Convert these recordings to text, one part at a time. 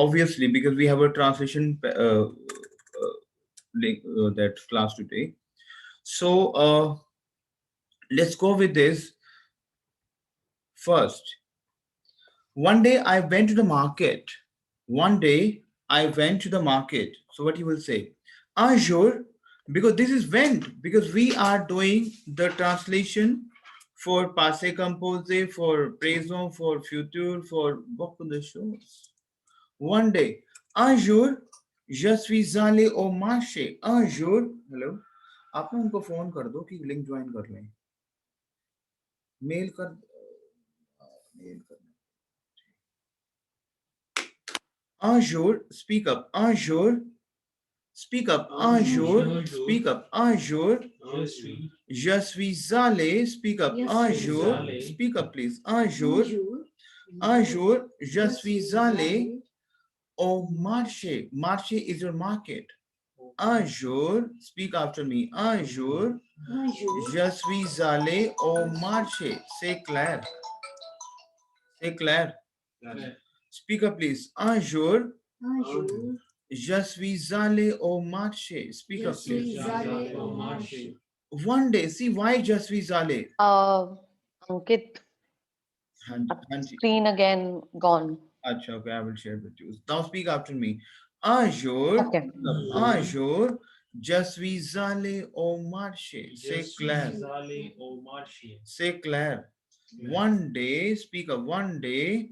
obviously, because we have a translation link, that class today. So let's go with this first. One day I went to the market. One day I went to the market. So what you will say? Un jour, because this is went, because we are doing the translation for passé composé, for présent, for future, for beaucoup de choses. One day, un jour, je suis allé au marché. Un jour, hello, आप ना उनको phone कर दो कि link join कर लें, mail कर, mail कर. Un jour, speak up. Un jour, speak up. Un jour, speak up. Un jour, je suis allé. Speak up. Un jour, speak up, please. Un jour, je suis allé au marché. Marché is your market. Un jour, speak after me. Un jour, je suis allé au marché. C'est clair. C'est clair. Speak up, please. Un jour, je suis allé au marché. Speak up, please. One day, see why je suis allé. Ankit, Hanji. screen again gone. Acha, okay, I will share with you. Now speak after me. Un jour, Okay. un jour, je suis allé au marché. C'est clair. C'est clair. One day, speak up. One day,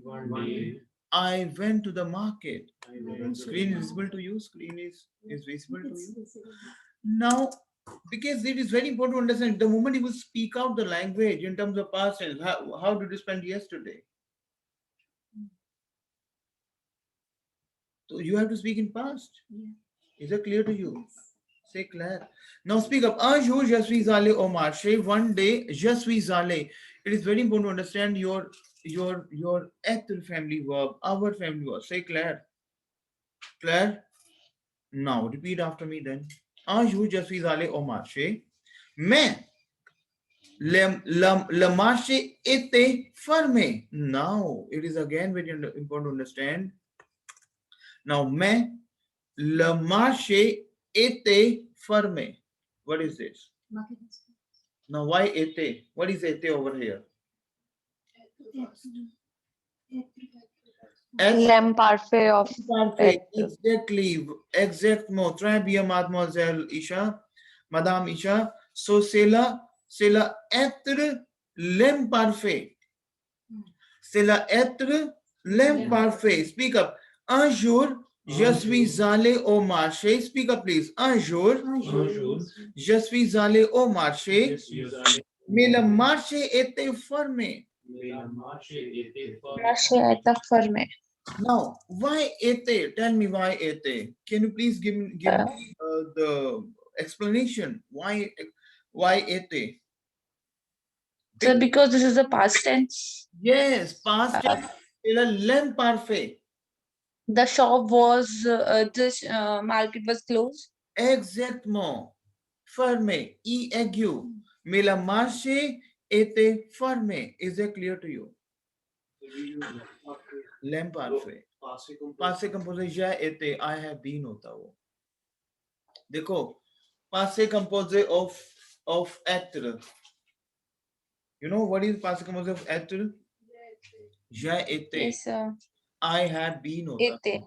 I went to the market. Screen is visible to you? Screen is visible to you? Now, because it is very important to understand, the moment you will speak out the language in terms of past tense, how did you spend yesterday? So you have to speak in past. Is that clear to you? Say clear. Now speak up. Un jour, je suis allé au marché. One day, je suis allé. It is very important to understand your être family verb, our family verb. Say clear. Clear? Now repeat after me then. Un jour, je suis allé au marché. Mais le marché était fermé. Now it is again very important to understand. Now, mais le marché était fermé. What is this? Now, why était? What is était over here? Lem parfait of Parfait. Exactly. Exactement. Très bien, mademoiselle Isha. Madame Isha. So, c'est le être l'imparfait. C'est le être l'imparfait. Speak up. Un jour, je suis allé au marché. Speak up, please. Un jour, je suis allé au marché, mais le marché était fermé. marché était fermé. Now, why était? Tell me why était. Can you please give me the explanation? Why était? So because this is a past tense. Yes, past tense. C'est le l'imparfait. The shop was this market was closed. Exactement. Fermé. E aigu. Mais le marché était fermé. Is that clear to you? L'imparfait. Passé composé j'ai été, I have been होता वो. देखो, passé composé of être. You know what is passé composé of être? J'ai été. Yes, sir. I have been होता. Été.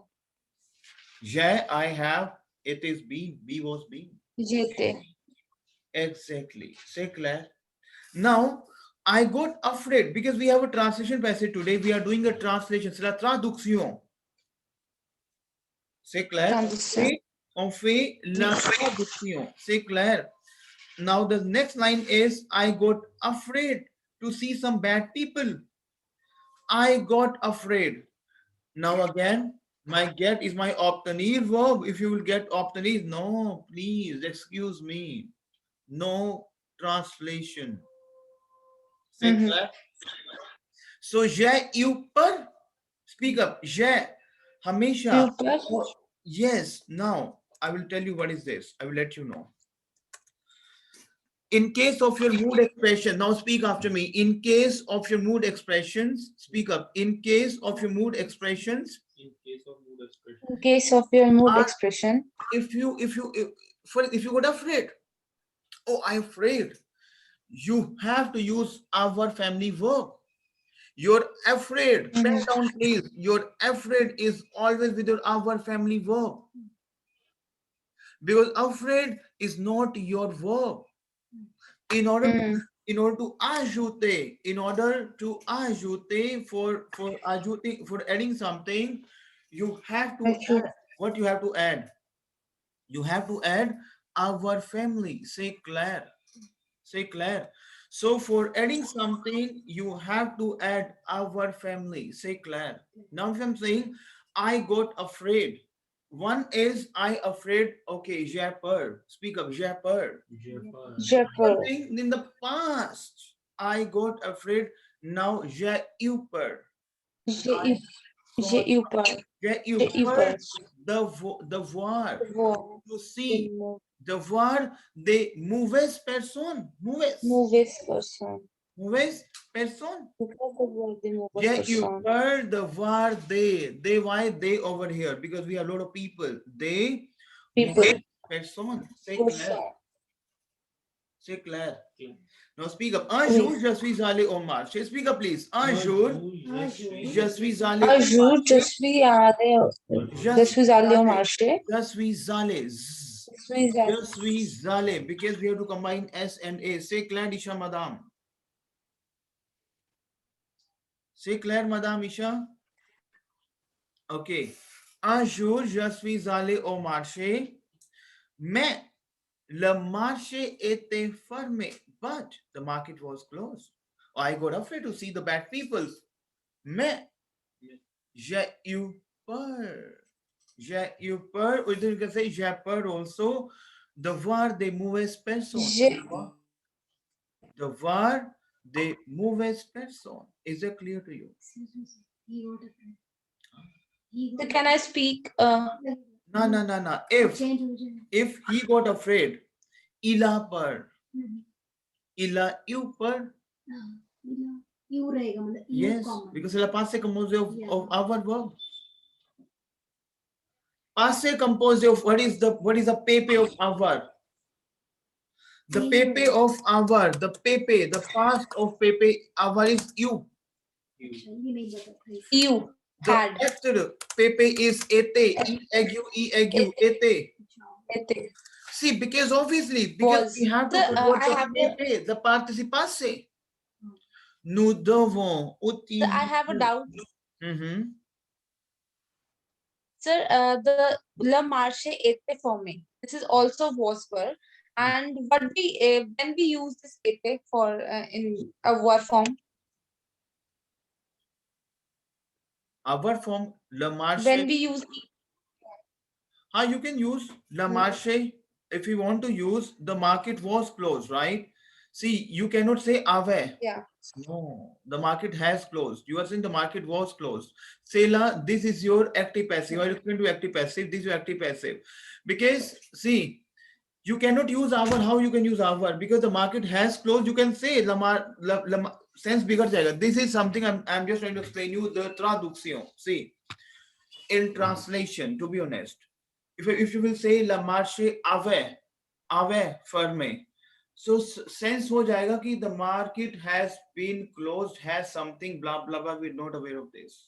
J'ai, I have, it is been, be was been. J'étais. Exactly. C'est clair. Now, I got afraid because we have a translation passage today. We are doing a translation. C'est la traduction. C'est clair? On fait la traduction. C'est clair? Now, the next line is, I got afraid to see some bad people. I got afraid. Now again, my get is my obtenir verb. If you will get obtenir, no, please, excuse me. No translation. C'est clair? So, j'ai eu peur. Speak up. J'ai हमेशा. Yes. Now, I will tell you what is this. I will let you know. In case of your mood expression, now speak after me. In case of your mood expressions, speak up. In case of your mood expressions, In case of your mood Are- expression, if you got afraid, oh, I'm afraid, you have to use our family verb. You're afraid. Pen Mhm. down, please. You're afraid is always with your our family verb. Because afraid is not your verb. In order to Mm. for adding something, you have to Ajur. add. What you have to add? You have to add our family. Say Claire. Say Claire. So for adding something, you have to add our family. Say Claire. Now if I'm saying I got afraid. One is I afraid. Okay, j'ai peur. Speak up, j'ai peur. One Jaipur. thing in the past, I got afraid. Now j'ai eu peur. J'ai eu, Got j'ai eu peur. j'ai eu J'ai eu peur. peur. Devoir. वो To see. une Devoir de mauvaise personne. mauvaise personne. Mauvaise personne. Pourquoi devoir des mauvaises Yeah, you personnes? heard the word they. They, why they over here? Because we have a lot of people. They, People. mauvaise personne. Say Claire. Person. Say Claire. Now speak up. Un jour, je suis allé au marché. Speak up, please. Un jour, je suis allé Un au jour, Je je suis allée au marché. Je suis allé. Je suis allé. Because we have to combine S and A. Say Claire, Isha, madame. Say Claire, madame, Isha. Okay. Un jour, je suis allé au marché, mais le marché était fermé. But the market was closed. I got afraid to see the bad people. Mais j'ai eu peur. J'ai eu peur. Or you can say j'ai peur also. De voir des mauvaises personnes. J'ai, De voir des mauvaises personnes. Is that clear to you? so can I speak? No. If he got afraid, il a peur. Il a eu peur. Yes, because the past composed of our verb. Past composed of what is the pepe of our? The pepe of our, the past of pepe, our is you. You The had. after pepe is ete, ete. Ete. See, because obviously, because we have to put what I have a, pepe, the participe passé. Nous devons utiliser. I have a doubt. Mhm. Sir, le marché était formé. This is also was verb. And what we when we use this était for in a verb form, Our form le marché. when we use You can use le marché if you want to use the market was closed, right? See, you cannot say ave. yeah. No, the market has closed. You are saying the market was closed. Say la, this is your active passive. Or you can do active passive. This is your active passive. Because see, you cannot use our. How you can use our? Because the market has closed. You can say sense bigger jayega. This is something I'm just trying to explain you the traduction. See, in translation, to be honest, if you will say la marche ave ferme, so sense ho jayega ki the market has been closed, has something blah blah blah. We're not aware of this.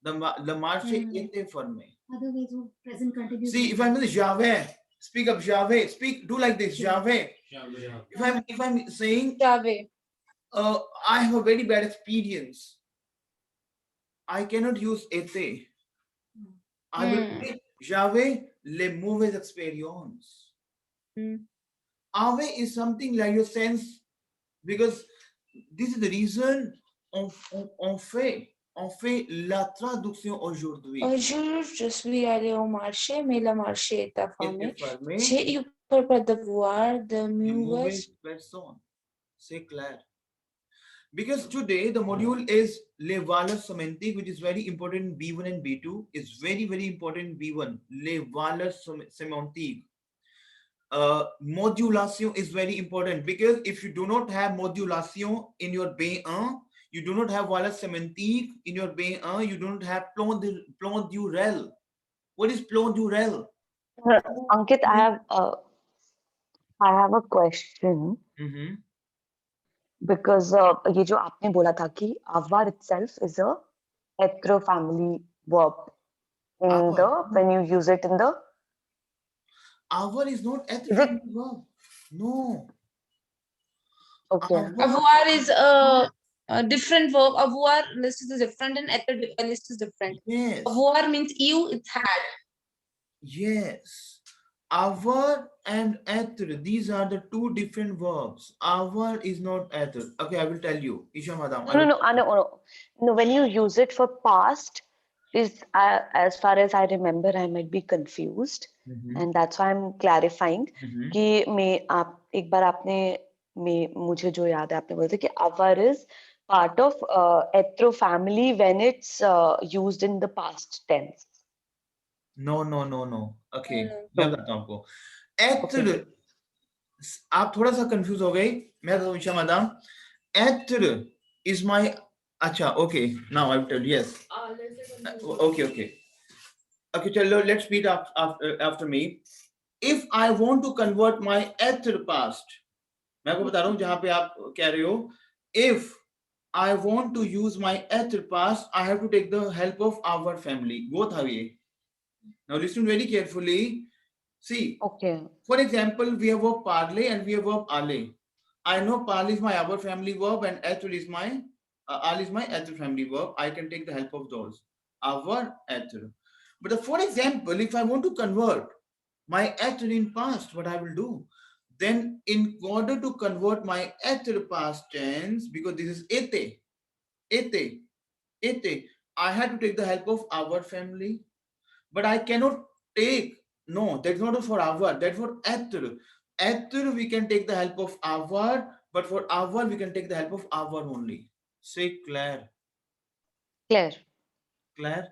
The marche était ferme. Otherwise, present continuous. See, if I'm in Jave, speak up Jave, speak, do like this, Jave. If I'm saying, Jave. I have a very bad experience, I cannot use ete. I will say, Jave, les mauvaises expériences. Ave is something like your sense, because this is the reason on fait la traduction aujourd'hui. Un jour, je suis allée au marché, mais le marché était fermé. J'ai eu peur de voir de mauvaises personnes. C'est clair. Because today the module is les valeurs sémantiques, which is very important in B1 and B2. It's very, very important in B1. Les valeurs sémantiques. Modulation is very important, because if you do not have modulation in your B1, you do not have valeurs sémantiques in your B1, you do not have plomb du réel. What is plodurel? Ankit, I have a question Mm-hmm. because ये जो आपने बोला था कि avar itself is a hetero family verb in the when you use it in the Our is not is it ethnic verb. No. okay? Our, Avoir is a different verb. Avoir list is different and ether list is different. yes. Avoir means you, it's had. Yes. Our and ether, these are the two different verbs. Our is not ether. Okay, I will tell you. Isha Madam. No. When you use it for past, is as far as I remember, I might be confused, and that's why I'm clarifying कि मैं आप एक बार आपने मैं मुझे जो याद है आपने बोला था कि avar is part of hetero family when it's used in the past tense. No. Okay, No, मैं बताता हूँ आपको. Ether, आप थोड़ा सा कंफ्यूज हो गए. मैं बताऊँ Isha madam. Ether is my. अच्छा, okay. Now I will tell you. Yes. Okay. Okay, chalo, let's repeat after me. If I want to convert my ether past, मैं आपको बता रहा हूँ जहां पे आप कह रहे हो, if I want to use my ether past, I have to take the help of our family. वो था ये. Now listen very carefully. See, Okay. for example, we have verb parle and we have verb ale. I know parle is my our family verb and ether is my al is my ether family verb. I can take the help of those. Our ether. But for example, if I want to convert my ether in past, what I will do? Then in order to convert my ether past tense, because this is ete, I had to take the help of our family. But I cannot take, no, that's not for our, that's for ether. Ether, we can take the help of our, but for our, we can take the help of our only. Say Claire. Claire.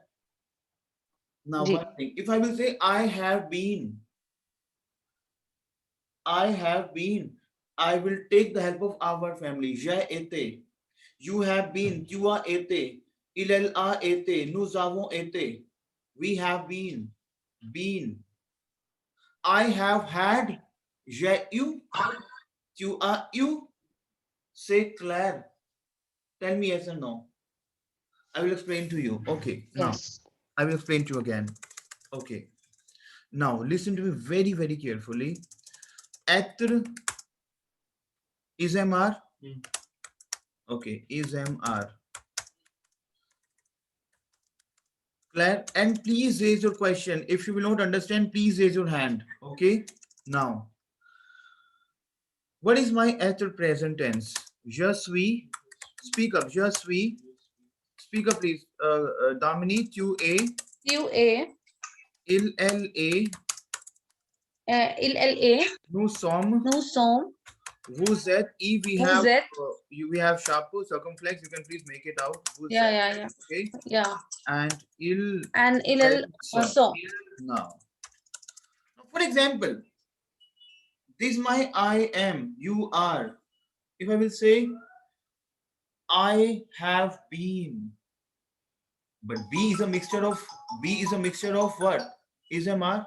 Now, ji. one thing, if I will say, I have been, I will take the help of our family. Ja ete. You have been, tu a ete. Il a ete. Nous avons été. We have been. I have had. J'ai eu. Tu as eu. Say Claire. Tell me yes or no. I will explain to you. Okay. Now, Yes. I will explain to you again. Okay. Now, listen to me very, very carefully. Etr is MR. Okay, is MR. Claire, and please raise your question. If you will not understand, please raise your hand. Okay. Now, what is my ether present tense? Je suis. Speak up. Je suis. Speak up, please. Damini, tu es. you a Il, elle, est. il a Nous sommes. nous sommes Vous êtes. E, we vous have. êtes. We have chapeau, circumflex. You can please make it out. Vous Yeah. êtes. Okay. Yeah. And il. And il êtes. so. Now, for example, this is my I am, you are. If I will say, I have been, but B is a mixture of what? Is MR?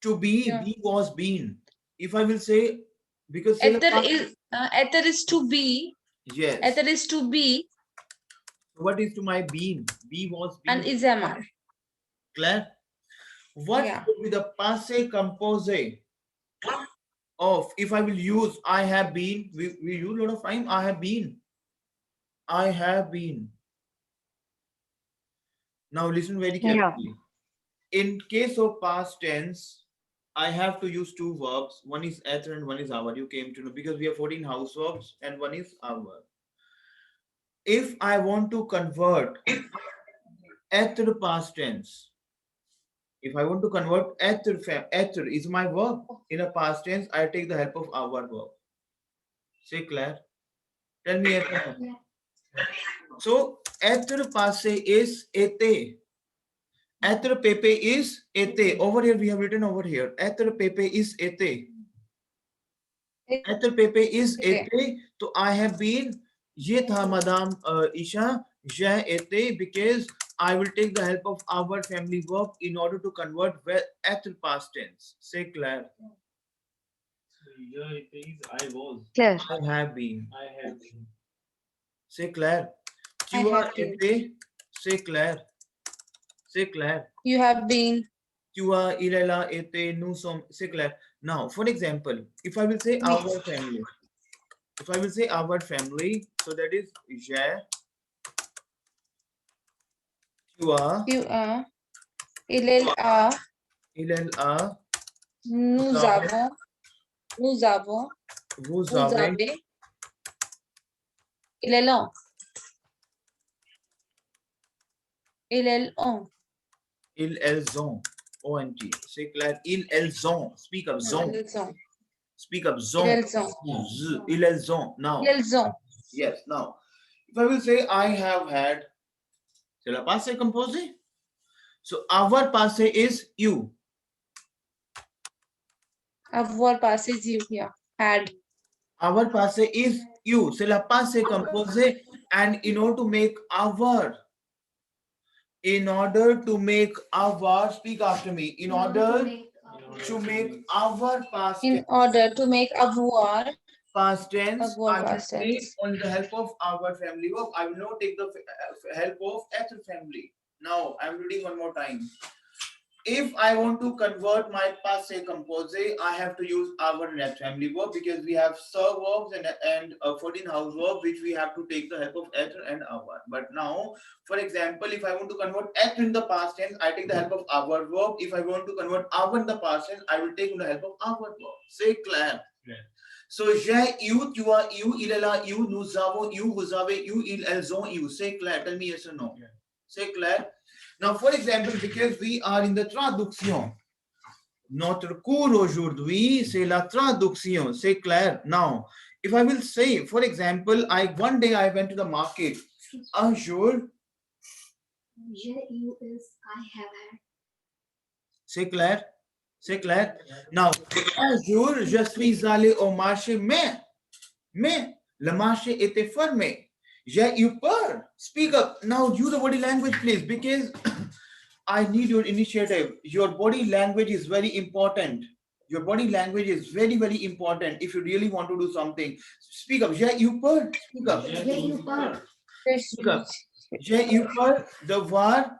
To be, Yeah. B was been. If I will say, because Ether is to be. yes. Ether is to be. What is to my been? B was been. And is MR. Clear? What Yeah. would be the passé composé of, if I will use I have been, we use a lot of time, I have been. Now listen very carefully. In case of past tense, I have to use two verbs. One is ether and one is our. You came to know because we have 14 house verbs and one is our. If I want to convert ether past tense, if I want to convert ether is my verb in a past tense, I take the help of our verb. Say Claire. Tell me ether. Yeah. So ether passe is ete. Ether pepe is ete. Over here we have written over here. Ether pepe is ete. Ether pepe is ete. So I have been. ये था madam Isha Je étais, because I will take the help of our family verb in order to convert at past tense. C'est clair. Yeah, it is. I was. Clear. I have been. I have been. C'est clair. Tu I as have been. été. C'est clair. C'est clair. You have been. Tu as, il est là, été, nous sommes. C'est clair. Now, for example, if I will say our family. If I will say our family, so that is j'ai, tu as, You are. Il a. il a, Nous Nous avons. avons. Nous avons. vous Vous avez, avez. Il est long. Il est long. elles ont. ONT. C'est clair. Elles ont. Speak up. Zone. Ils ont. Speak up. Zone. Ils ont. Z. Elles ont. Now. Ils ont. Yes. Now. If I will say I have had. C'est la passé composé. So our passé is you. Avoir passé you. Yeah. Had. Our passé is you. C'est la passé composé. And in order to make our. Speak after me. In order to make our past In order to make avoir. past tense, Avoir I will past take tense. on the help of our family verb. I will not take the help of other family. Now I'm reading one more time. If I want to convert my passé composé, I have to use our net family verb because we have serve verbs and 14 house verb which we have to take the help of ether and our. But now, for example, if I want to convert ether in the past tense, I take the help of our verb. If I want to convert our in the past tense, I will take the help of our verb. C'est clair. So, j'ai, you, tu as, you, il est là, you, nous avons, you, vous avez, you, elles ont, you. C'est clair. Tell me yes or no. Yeah. C'est clair. Now, for example, because we are in the traduction, notre cours aujourd'hui, c'est la traduction. C'est clair. Now, if I will say, for example, one day I went to the market. Un jour, Je, you is I have had. c'est clair. C'est clair. Now, un jour, je suis allé au marché, mais le marché était fermé. J'ai eu peur. Speak up. Now, use the body language, please, because I need your initiative. Your body language is very important. Your body language is very, very important if you really want to do something. Speak up. J'ai eu peur. Speak up. Je, you peur. Speak up. J'ai eu peur de voir,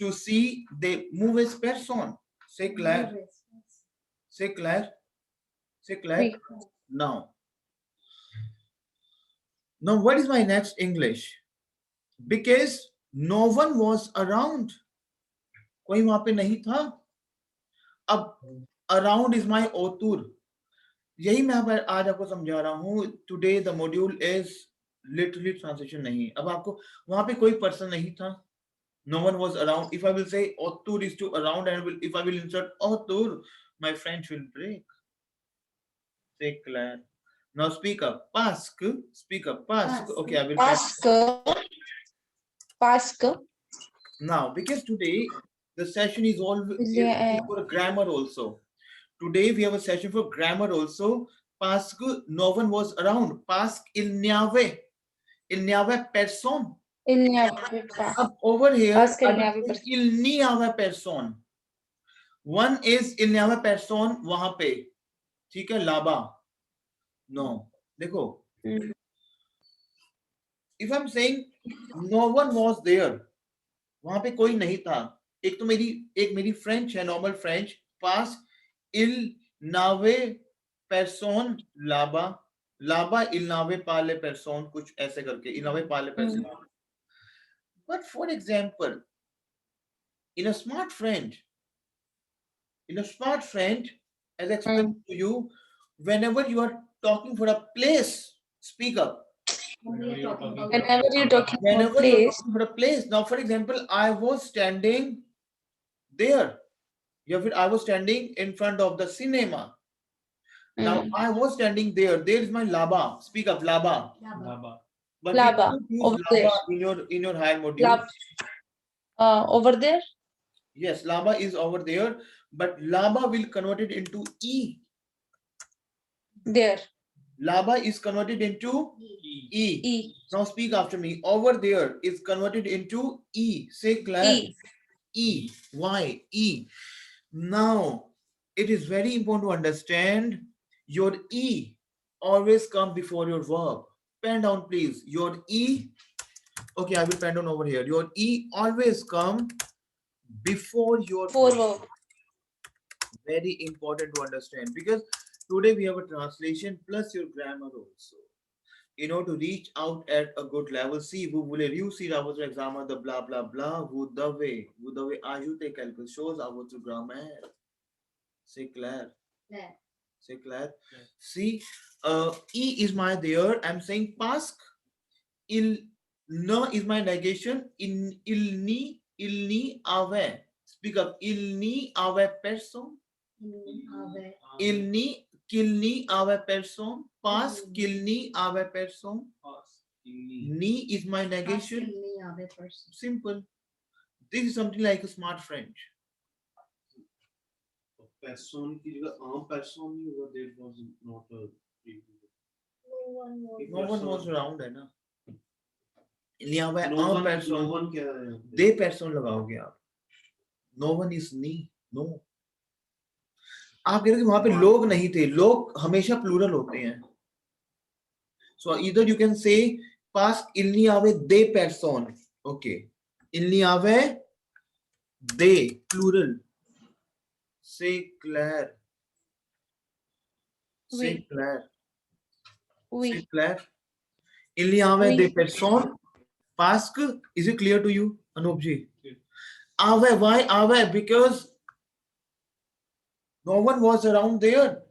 to see des mauvaises personnes. C'est clair. C'est clair. C'est clair. Oui. Now, what is my next English? Because no one was around. कोई वहां पे नहीं था. अब around is my author. यही मैं आज आपको समझा रहा हूँ. Today the module is literally translation नहीं. अब आपको वहां पे कोई person नहीं था. No one was around. If I will say author is to around, and if I will insert author, my French will break. C'est clair. Now speak up. Pasque. Speak up. Pasque. Okay, I will. Pasque. Now, because today the session is all Yeah. for grammar also. Today we have a session for grammar also. Pasque no one was around. Pasque il n'y avait personne. Il n'y avait pas. Over here, Pasque il n'y avait personne. il n'y avait personne. One is il n'y avait personne वहां पे. ठीक है, là-bas. No. देखो. If I'm saying no one was there, वहां पे कोई नहीं था. एक मेरी फ्रेंच है, नॉर्मल फ्रेंच. पास il n'avait personne là-bas. Là-bas il n'avait pas les personnes, कुछ ऐसे करके. Il n'avait pas les personnes. But for example, in a smart French, as I explained to you, whenever you are talking for a place, speak up. Whenever you're talking about Whenever you're place, talking for a place. Now, for example, I was standing there. I was standing in front of the cinema. Now, I was standing there. There is my laba. Speak up, laba. Laba. But Laba, you over use there. laba in your higher module. over there. Yes, laba is over there, but laba will convert it into e. There. Laba is converted into E. E. Now speak after me. Over there is converted into E. Say Claire. E. E. Why? E. Now, it is very important to understand your E always come before your verb. Pen down, please. Your E. Okay, I will pen down over here. Your E always come before your For verb. verb. Very important to understand because today we have a translation plus your grammar also. You know, to reach out at a good level. See, vous voulez réussir à votre examen de bla bla bla, vous devez ajouter quelque chose à votre grammaire. C'est clair. Claire. C'est clair. See, E is my there. I'm saying past. Il no is my negation. Il ni avait. Speak up. Il ni avait personne. Avec. Il ni qu'il n'y avait personne. Past qu'il n'y avait personne. Pass. Inni. Ni is my negation. Asking avec person. Simple. This is something like a smart French. Person की जगह आम person नहीं होगा. There was not a. No one was around है ना. Il y avait No un one. No person. one क्या है यहाँ पे? They person लगाओगे आप. No one is ni. No. आप कह रहे हो कि वहां पे लोग नहीं थे. लोग हमेशा प्लूरल होते हैं. So either you can say past il n'y avait des personnes. Okay. Il n'y avait des plural. C'est clair. C'est Oui. clair. Oui. C'est clair. Il y avait Oui. des personnes. Parce que, is it clear to you, Anup ji? Yeah. Avait, why avait? Because no one was around there.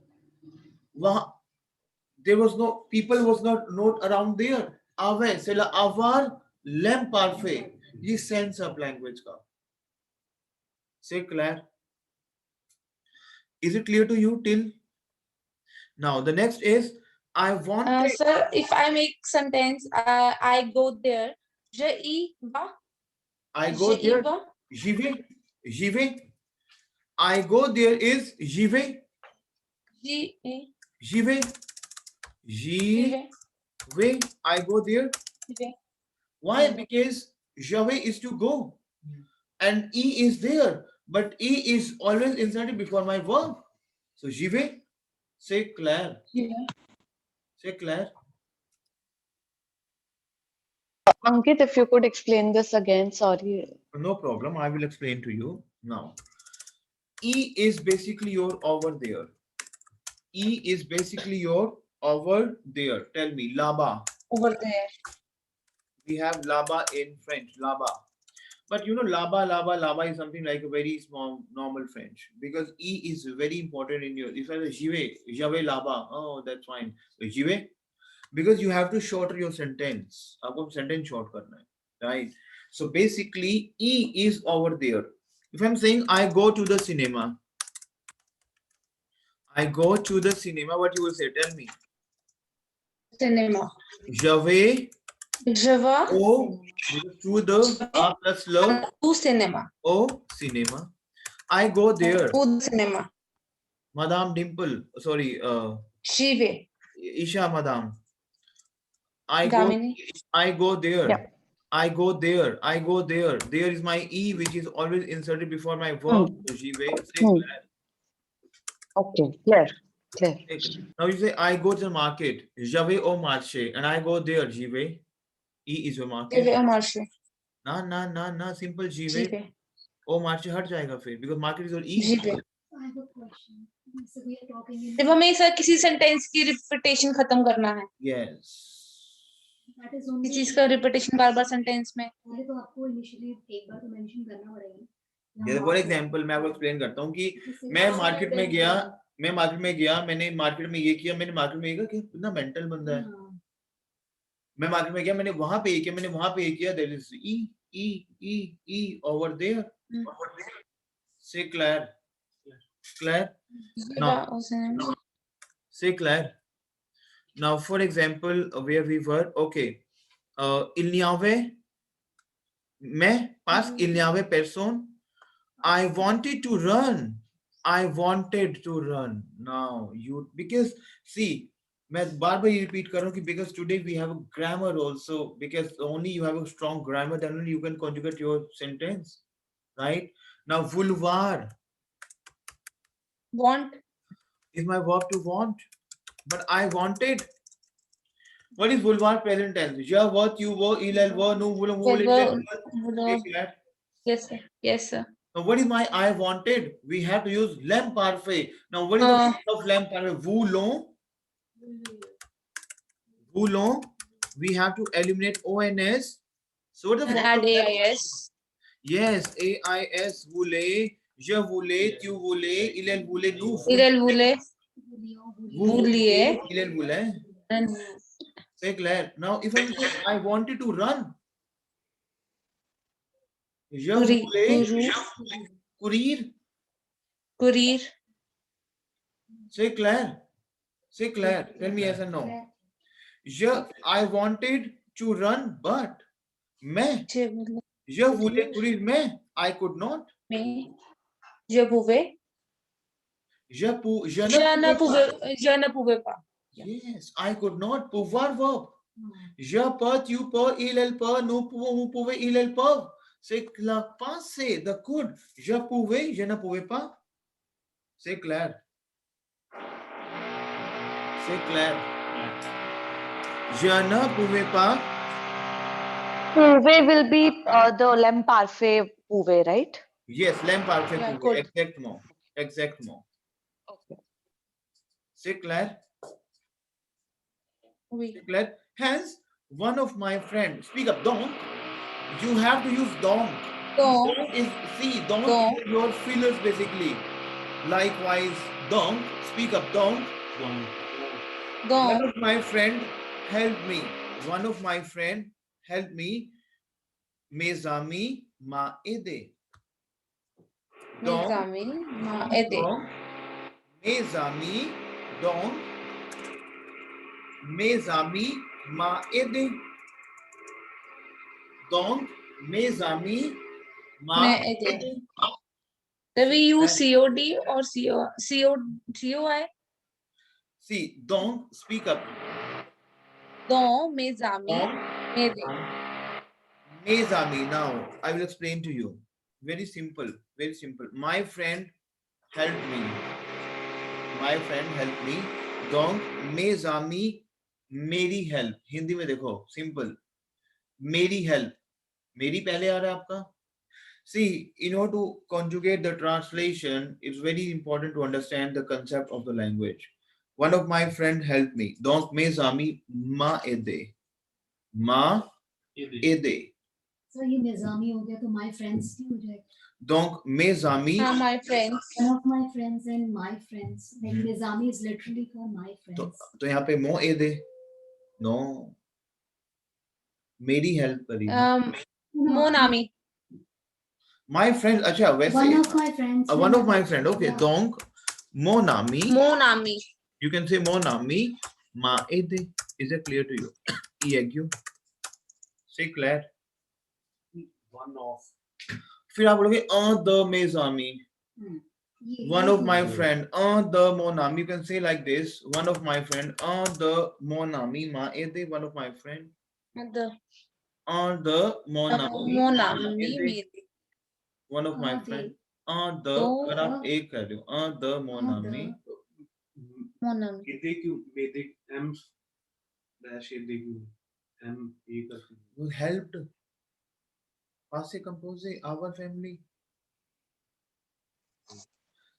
There was no, people was not around there. Avait, c'est la avoir, l'im parfait. ये sense of language का. C'est clair. Is it clear to you till now? The next is I want. Sir, if I make sentence, I go there. Je y va. I go Je y there. va. J'y vais. J'y vais. I go there is j'y vais. J'y y J'y vais. J'y vais. vais. I go there. J'y vais. Why? Because je vais is to go. And E is there. But E is always inserted before my verb. So j'y vais. C'est clair. J'y vais. C'est clair. Ankit, if you could explain this again, sorry. No problem. I will explain to you now. E is basically your over there. E is basically your over there. Tell me, là-bas. Over there. We have là-bas in French, là-bas. But you know, là-bas is something like a very small, normal French. Because E is very important in your, if I say j'y vais là-bas, oh, that's fine. So, j'y vais. Because you have to shorten your sentence. आपको sentence short करना है, right? So basically, E is over there. If I'm saying I go to the cinema, I go to the cinema, what you will say? Tell me. Cinema. Je vais Je vais to the A plus le to cinema. au cinéma. I go there. To the cinema. Madame Dimple, sorry, J'y vais. Isha Madame. I Damini. go there. Yeah. I go there. I go there. There is my E, which is always inserted before my verb. So j'y vais. Say Hmm. clair. Okay, clear, clear. Now you say I go to the market. Je vais au marché, and I go there. J'y vais. E is your Je market. vais au marché. ना simple j'y J'y vais. vais. ओ marché हट जाएगा फिर because market is your E. J'y vais. I have a question. So we are talking in. जब हमें sir किसी sentence की repetition खत्म करना है, Yes. That is किसी only. चीज का रिपीटेशन बार बार सेंटेंस में. पहले तो आपको इनिशियली एक बार तो मेंशन करना पड़ेगा. जैसे फॉर एग्जांपल मैं आपको एक्सप्लेन करता हूँ कि मैं मार्केट में गया, मैंने मार्केट में ये किया, मैंने मार्केट में ये किया, कितना मेंटल बंदा है. मैं मार्केट में गया, मैंने वहां पे ये किया, मैंने वहां पे ये किया. There is E over there. Say clair. Clair. Je No. vais au cinéma. Say clair. Now, for example, where we were, okay. Il n'y avait, मैं, past, il n'y avait personne. I wanted to run. I wanted to run. Now, you, because, see, मैं बार बार repeat कर रहा हूँ कि because today we have a grammar also, because only you have a strong grammar, then only you can conjugate your sentence, right? Now vouloir Want. is my verb to want, but I wanted. What is vouloir present tense? Je, were, you were, il, elle were, nous voulons, vous voulez, Were. take that. Yes, sir. Yes, sir. Now what is my I wanted? We have to use l'em parfait. Now what is the meaning of l'em parfait? Voulons. Voulons. We have to eliminate ons. So what is the And form add of that? AIS. Yes, AIS voulait, je voulais, tu voulais, il elle voulait, nous Il elle voulait. vous vouliez. il elle voulait. And C'est clair. Now if I wanted to run, je voulais courir. courir. C'est clair. C'est clair. Tell me yes or no. I wanted to run, but मैं je voulais courir, mais I could not. Mais je pouvais. Je Je ne pouvais pas. Yes, I could not. Pouvoir verb. Je peux, tu peux, il, elle peut, nous pouvons, vous pouvez, il, elle peuvent. C'est le passé, the could. Je pouvais, je ne pouvais pas. C'est clair. C'est clair. Je ne pouvais pas. Pouvez will be the l'em parfait pouvez, right? Yes, l'em parfait Yeah, pouvait. could. Exactement. Exactement. Okay. C'est clair. Oui. C'est clair. Hence, one of my friends, speak up, don't. You have to use don't. Donc, Don't is, see, don't Don't. is your fillers basically. Likewise, don't, speak up, don't. One donc, of my friend helped me. One of my friend helped me. Mes amis m'a aidé. mes amis m'ont aidé. Donc, mes amis, donc, mes amis m'a aidé. Donc, mes amis m'a मैं aidé. aidé. So we use COD or COI. See, don't, speak up. Donc, mes amis Donc, m'aider. mes amis. Now, I will explain to you. Very simple, very simple. My friend helped me. My friend helped me. Donc, mes amis, मेरी help. Hindi में देखो, simple. मेरी help. मेरी पहले आ रहा है आपका? See, in order to conjugate the translation, it's very important to understand the concept of the language. One of my friend helped me. Donc, mes amis m'a aidé. M'a aidé. So ये निजामी हो गया तो my friends नहीं हो जाएगा. Donc, mes amis. हाँ, my friends. One of my friends and my friends. Like nizami is literally for my friends. तो यहाँ पे mon aidé. No. मेरी help करी. Mon ami. My friend, अच्छा वैसे. One of my friends. One of my friend. Okay. Yeah. Donc, mon ami. Mon ami. You can say mon ami m'a aidé. Is it clear to you? EAQ. C'est clair. One of. फिर आप बोलोगे the mes amis. ये- One of my friend, the mon ami. You can say like this. One of my friend, the mon ami m'a aidé. One of my friend, The the mon ami. mon m'a ami aidé. m'aider. One of my the- friend, the तो- अगर आप एक कर दो, the mon ami. Mon ami. Ede क्यों? Ede M dash ede क्यों? M A करके. Who helped? Passe compose our family.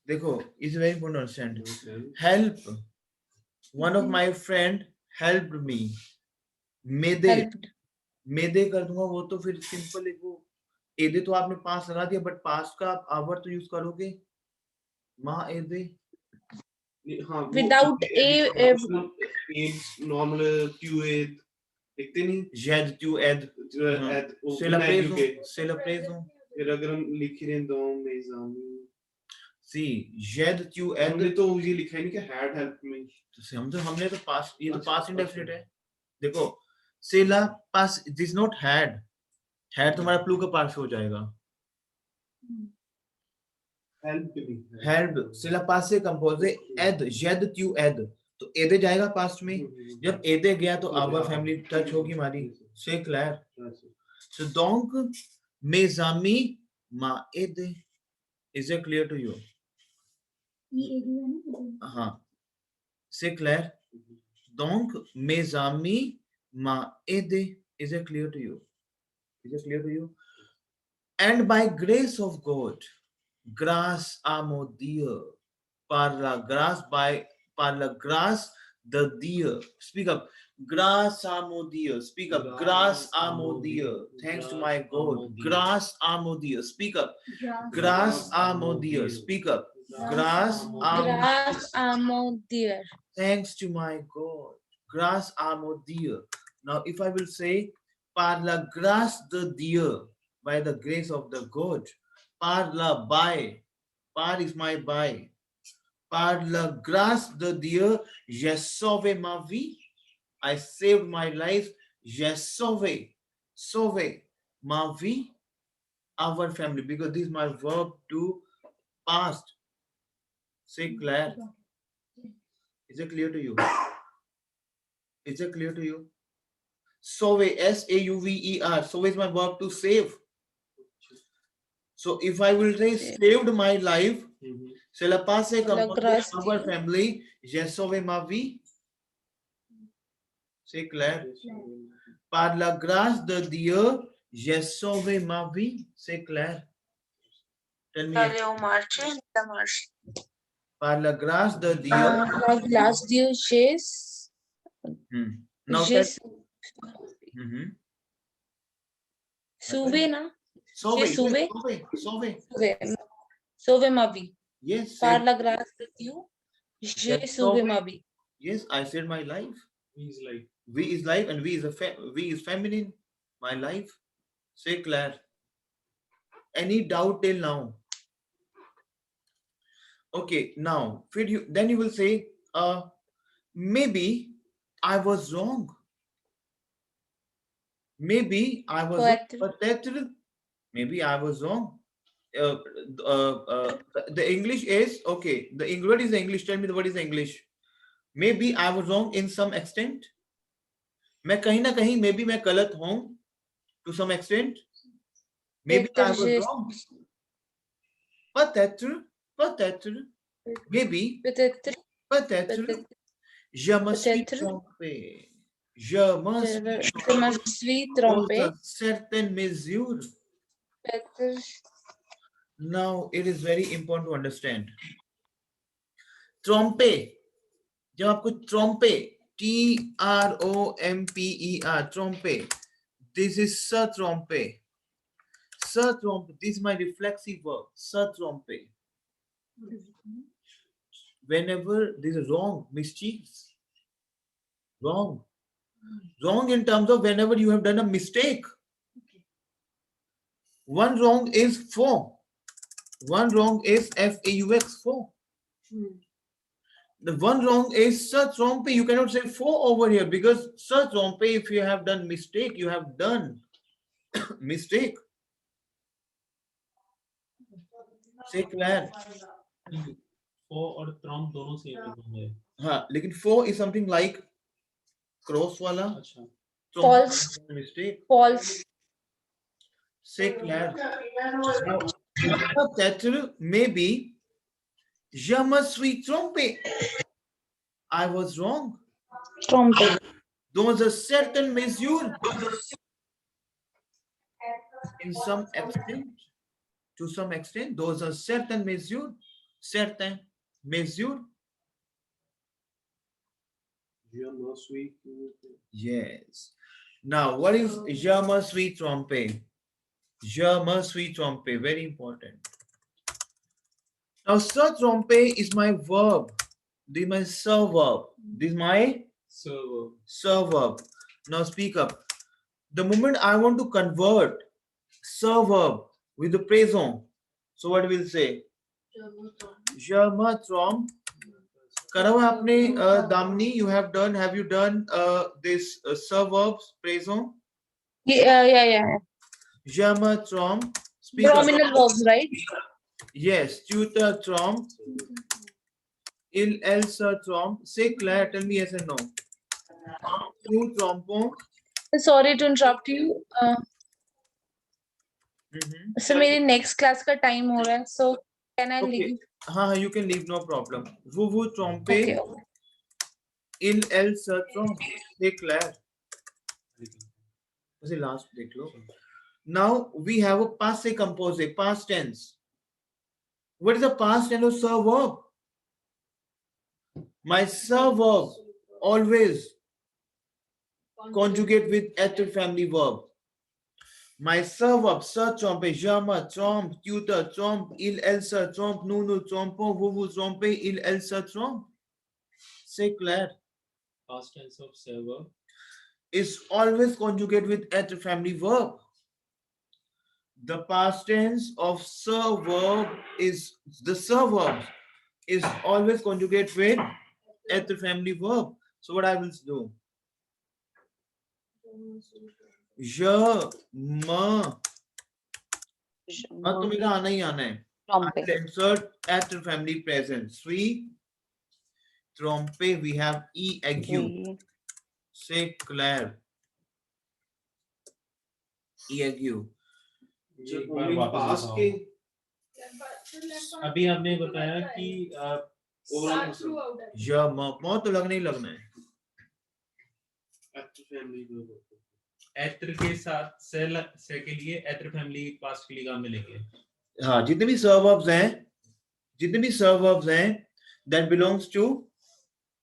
देखो, it's very important to understand. Help. One of my friend helped me. मेदे Helped. मेदे कर दूंगा वो तो फिर simple है वो. एदे तो आपने पास लगा दिया, बट पास का आप आवर तो यूज करोगे. माँ एदे. हाँ. Without a- normal QA लिखते नहीं. Jed tu ed. Ed. C'est la prison. C'est la prison. फिर अगर हम लिख रहे हैं donc mes amis. See, jed tu ed. हमने तो ये लिखा ही नहीं कि had helped me. हमने तो पास, ये तो पास इंडेफिनिट है. देखो, c'est la pass, this not had. Had तुम्हारा प्लू का पास हो जाएगा. Helped me. Help. C'est la passé composé ed. Jed tu ed. तो एदे जाएगा पास्ट में, जब एदे गया तो आवर फैमिली टच होगी हमारी, से clear. So donc mes amis ma aidé. Is it clear to you? हाँ, c'est clair. Donc mes amis m'a aidé. Is it clear to you? Is it clear to you? And by grace of God, grâce à mon Dieu, par la grâce de Dieu. Speak up. Grâce à mon Dieu. Speak up. Grâce à mon Dieu. Thanks to my God. Grâce à mon Dieu. Speak up. Grâce à mon Dieu. Speak up. Grâce à mon Dieu. Thanks to my God. Grâce à mon Dieu. Now, if I will say, par la grâce de Dieu, by the grace of the God, par la by, par is my by, par la grâce de Dieu, j'ai sauvé ma vie. I saved my life. J'ai sauvé ma vie, our family, because this is my verb to past. Say clear. Is it clear to you? Is it clear to you? Sauver, S-A-U-V-E-R. Sauver is my verb to save. So if I will say saved my life, c'est le passé comme our family, j'ai sauvé ma vie. C'est clair. Par la grâce de Dieu, j'ai sauvé ma vie. C'est clair. Tell me. Par la grâce de Dieu. La grâce de Dieu, j'ai. Now sauvé, na? Sauvé ma vie. Yes. Par la grâce de Dieu, j'ai sauvé ma vie. Yes, I saved my life. V is life. V is life and V is feminine. My life. Say Claire. Any doubt till now? Okay, now then you will say, maybe I was wrong. Maybe I was wrong. Maybe I was wrong. The English is okay. What is the English? Tell me what is the English. Maybe I was wrong in some extent. मैं कहीं ना कहीं maybe मैं गलत हूँ to some extent. Maybe I was wrong. Peut-être. Maybe. Peut-être. Je me suis trompé. Je me suis trompé. Dans certaines mesures. Now it is very important to understand. Tromper. जब आपको tromper, T-R-O-M-P-E-R, tromper. This is se tromper. Se tromper. This is my reflexive verb. Se tromper. Whenever this is wrong, mischiefs. Wrong. Wrong in terms of whenever you have done a mistake. One wrong is faux. One wrong is F-A-U-X, faux. The one wrong is se tromper. You cannot say faux over here because se tromper, if you have done mistake, you have done mistake. Say Claire. Faux और tromp दोनों same है. हाँ, लेकिन faux is something like cross वाला. अच्छा. False. Mistake. False. Say Claire. Peut-être, maybe, je me suis trompé. I was wrong. Trompé. Dans a certain mesure. In some extent. To some extent, those are certain mesure. Certain mesure. Je me suis. Yes. Now, what is je me suis trompé? Je me suis trompé. Very important. Now, se tromper is my verb. This is my verb. This is my verb. Now, speak up. The moment I want to convert verb with the present, so what will say? Je me trompe. करा हुआ आपने Damini, you have done. Have you done this verbs present? Yeah. Je me trompe. Nominal verbs, right? Yes, tu te trompes. Il, elle se trompe. Say Claire, tell me yes or no. Nous trompons. Sorry to interrupt you. So मेरी next class का time हो रहा है. So can I Okay. leave? हाँ, you can leave, no problem. Vous vous trompez. Okay. Il, elle se trompe. Say Claire. उसे last देख लो. Now we have a passé composé, past tense. What is the past tense of sir verb? My sir verb always conjugate with être family verb. My sir verb, se tromper, je me trompe, tu te trompes, il, elle se trompe, nous nous trompons, vous vous trompez, il, elle se trompe. C'est clair. Past tense of server. Is always conjugate with être family verb. The past tense of ser verb is the ser verb is always conjugate with être family verb. So what I will do? Je me तुम्हें आना ही आना है. Trompe. Insert être family present. Suis trompe. We have e aigu. C'est clair. E aigu. ये एक बार वापस पास बताओ. के अभी आपने बताया कि ओवरऑल Je me बहुत तो लगना ही लगना है. एक्टर फैमिली को एत्र के साथ से के लिए एत्र फैमिली पास्ट के लिए काम मिलेंगे. हाँ, जितने भी ser verbs हैं that belongs to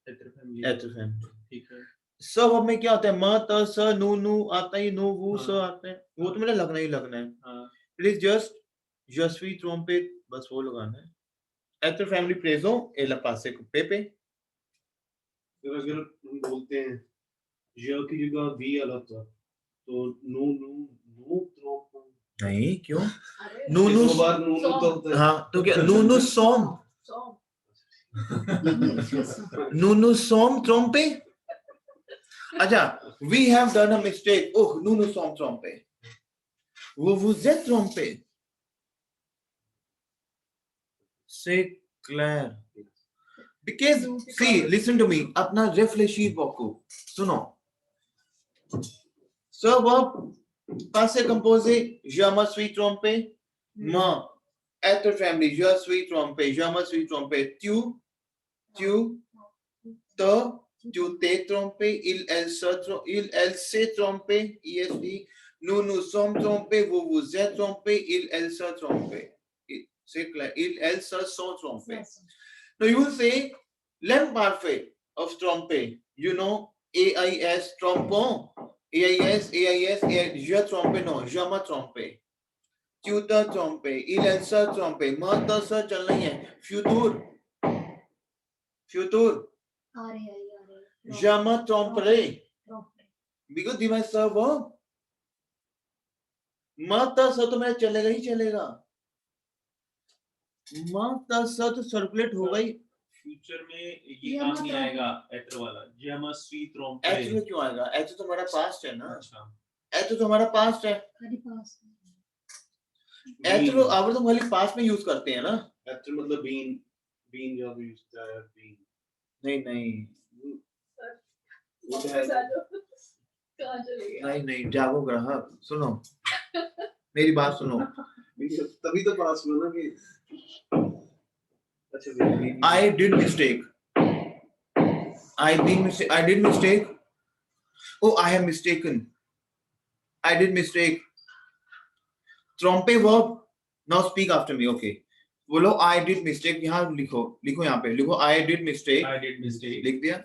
एत्र फैमिली. être family. ठीक है. ser verb में क्या होता है? म त स नु नु आता ही नो वो स हाँ. आता है. वो तो मेरा लगना ही लगना है. हाँ. It is just je suis trompé, बस वो लगाना है. être family présent et la passé को पेपे. फिर अगर हम बोलते हैं j की जगह v अलग था तो नो नो नो ट्रोप नहीं, क्यों? नु नु दो बार नो नो होता है. हाँ, तो क्या नु नु सोम नु नु सोम ट्रोम्पे. अच्छा, we have done a mistake. Oh, नु नु सोम ट्रोम्पे. Vous vous êtes trompé. C'est clair. Because see, listen to me. अपना réfléchir beaucoup. सुनो. So verb passé composé, je me suis trompé. Me, être family, je suis trompé, je me suis trompé. Tu t'es trompé, il, elle s'est trompé, ISD. Nous nous sommes trompés, vous vous êtes trompé, il, elle se trompé. C'est clair, il, elle se sont trompés. Now you will say, l'imparfait of tromper, you know, AIS, trompon, AIS, je trompé, non, je me trompé. Tu te trompé, il, elle se trompé, moi te se चल नहीं है, futur, je me tromperai, because this is a verb. माता स तो मेरा चलेगा ही चलेगा. माता स तो सर्कुलेट होगा ही. फ्यूचर में ये काम नहीं आएगा एत्र वाला. je me suis trompé. H में क्यों आएगा? एच तो हमारा पास्ट है ना. अच्छा. एच तो हमारा पास्ट है. एच तो अब तो खाली पास्ट में यूज करते हैं ना. एक्टर मतलब बीन जो यूज होता है बीन. नहीं वो तो है. नहीं जागो ग्राहक, सुनो मेरी बात सुनो. तभी तो पास हुआ ना कि अच्छा I did mistake. I did mistake. Oh, I have mistaken. I did mistake. Trompe verb. Now speak after me. Okay. बोलो I did mistake. यहाँ लिखो यहाँ पे लिखो I did mistake. I did mistake. लिख दिया.